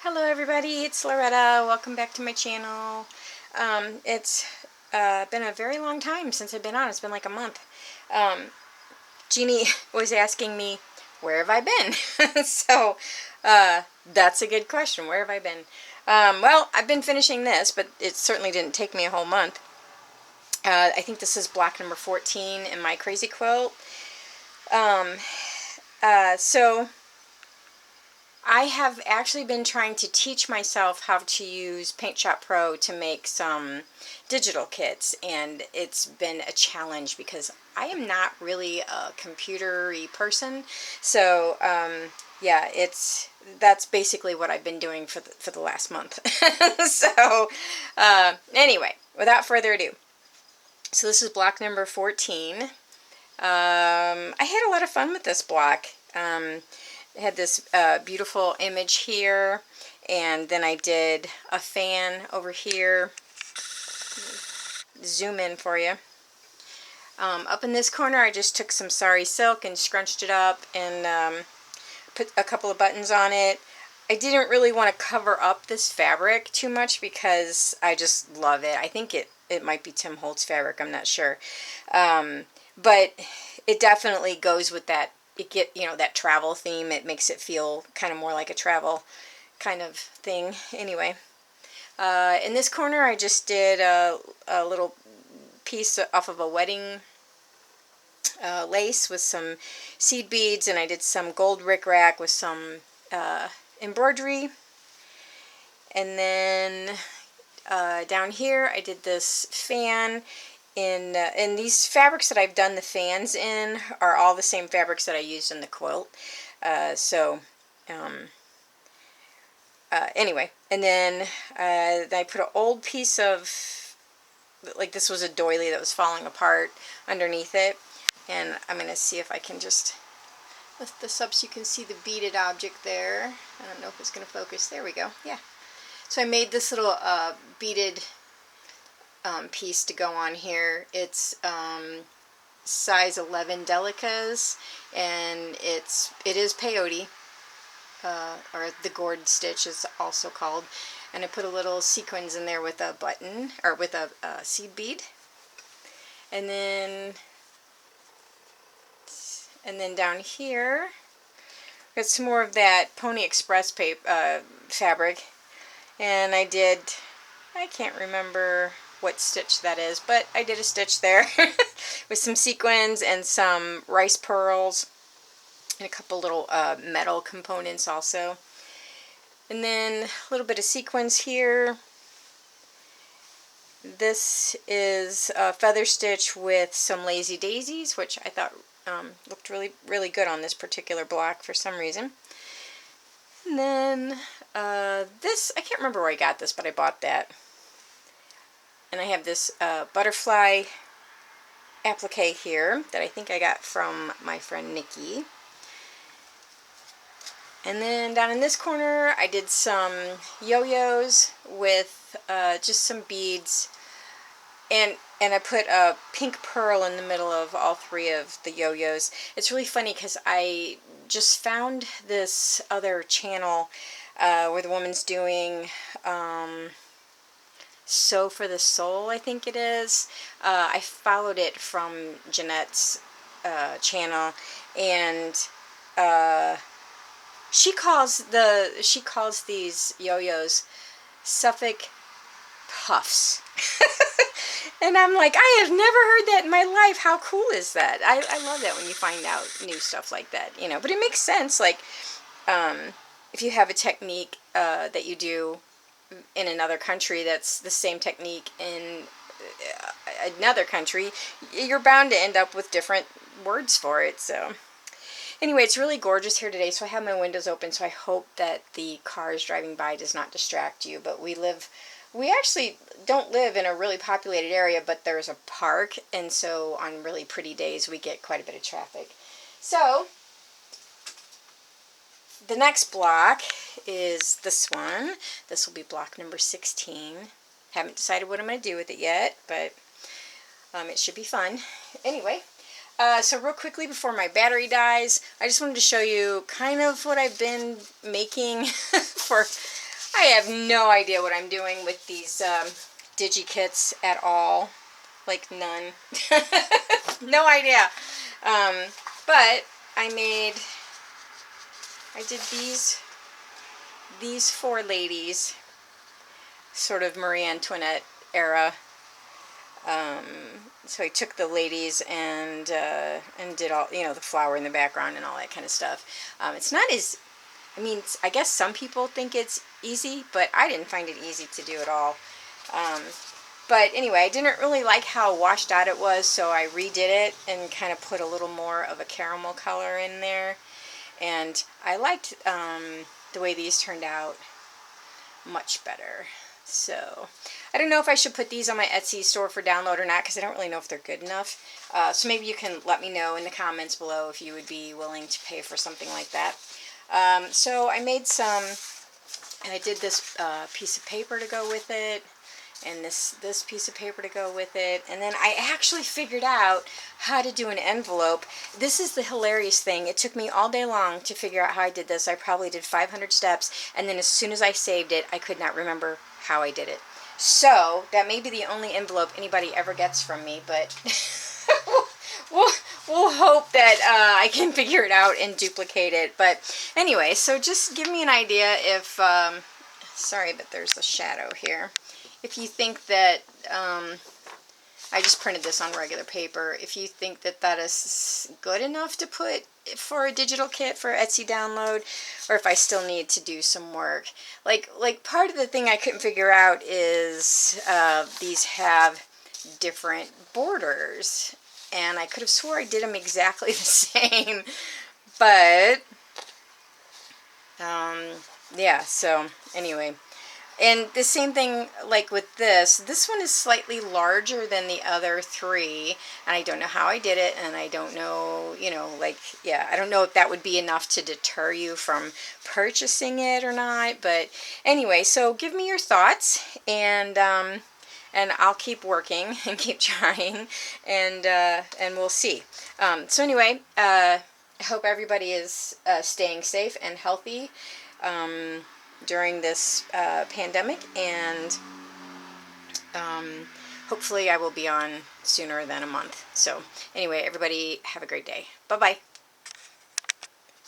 Hello everybody, it's Loretta. Welcome back to my channel. It's been a very long time since I've been on. It's been like a month. Jeannie was asking me, where have I been? So that's a good question. Where have I been? Well, I've been finishing this, but it certainly didn't take me a whole month. I think this is block number 14 in my crazy quilt. So I have actually been trying to teach myself how to use Paint Shop Pro to make some digital kits, and it's been a challenge because I am not really a computer-y person. So yeah, that's basically what I've been doing for the last month. So anyway, without further ado, so this is block number 14. I had a lot of fun with this block. Had this beautiful image here, and then I did a fan over here. Zoom in for you. Up in this corner I just took some sari silk and scrunched it up and put a couple of buttons on it. I didn't really want to cover up this fabric too much because I just love it. I think it might be Tim Holtz fabric, I'm not sure. But it definitely goes with that. That travel theme. It makes it feel kind of more like a travel kind of thing. Anyway, in this corner I just did a little piece off of a wedding lace with some seed beads, and I did some gold rickrack with some embroidery. And then down here I did this fan. In these fabrics that I've done the fans in are all the same fabrics that I used in the quilt. Anyway, and then I put an old piece of, like, this was a doily that was falling apart underneath it, and I'm going to see if I can just lift this up so you can see the beaded object there. I don't know if it's going to focus. There we go. Yeah. So I made this little beaded piece to go on here. It's size 11 delicas, and it is peyote, or the gourd stitch is also called. And I put a little sequins in there with a button, or with a seed bead. And then down here got some more of that Pony Express fabric, and I can't remember what stitch that is, but I did a stitch there with some sequins and some rice pearls and a couple little metal components also. And then a little bit of sequins here. This is a feather stitch with some lazy daisies, which I thought looked really, really good on this particular block for some reason. And then this, I can't remember where I got this, but I bought that. And I have this butterfly applique here that I think I got from my friend Nikki. And then down in this corner I did some yo-yos with just some beads, and I put a pink pearl in the middle of all three of the yo-yos. It's really funny because I just found this other channel where the woman's doing Sew for the Soul, I think it is. I followed it from Jeanette's channel, and she calls these yo-yos Suffolk Puffs. And I'm like, I have never heard that in my life. How cool is that? I love that when you find out new stuff like that, But it makes sense. Like, if you have a technique that you do in another country that's the same technique in another country, you're bound to end up with different words for it. So anyway, it's really gorgeous here today, so I have my windows open, so I hope that the cars driving by does not distract you. But we actually don't live in a really populated area, but there's a park, and so on really pretty days we get quite a bit of traffic. So the next block is this one. This will be block number 16. Haven't decided what I'm going to do with it yet, but it should be fun. Anyway, so real quickly before my battery dies, I just wanted to show you kind of what I've been making for I have no idea what I'm doing with these DigiKits at all. Like none. No idea. But I did these four ladies, sort of Marie Antoinette era. So I took the ladies and did all, the flower in the background and all that kind of stuff. It's not as, I guess some people think it's easy, but I didn't find it easy to do at all. But anyway, I didn't really like how washed out it was, so I redid it and kind of put a little more of a caramel color in there. And I liked the way these turned out much better. So I don't know if I should put these on my Etsy store for download or not, because I don't really know if they're good enough. So maybe you can let me know in the comments below if you would be willing to pay for something like that. So I made some, and I did this piece of paper to go with it, and this piece of paper to go with it. And then I actually figured out how to do an envelope. This is the hilarious thing. It took me all day long to figure out how I did this. I probably did 500 steps, and then as soon as I saved it, I could not remember how I did it. So that may be the only envelope anybody ever gets from me, but we'll hope that I can figure it out and duplicate it. But anyway, so just give me an idea if, sorry, but there's a shadow here. If you think that, I just printed this on regular paper, if you think that that is good enough to put for a digital kit for Etsy download, or if I still need to do some work. Like part of the thing I couldn't figure out is these have different borders, and I could have swore I did them exactly the same, but yeah, so anyway. And the same thing like with this one is slightly larger than the other three, and I don't know how I did it, and I don't know, yeah, I don't know if that would be enough to deter you from purchasing it or not. But anyway, so give me your thoughts, and I'll keep working and keep trying, and we'll see. So anyway, I hope everybody is staying safe and healthy during this pandemic, and hopefully I will be on sooner than a month. So anyway, everybody have a great day. Bye-bye.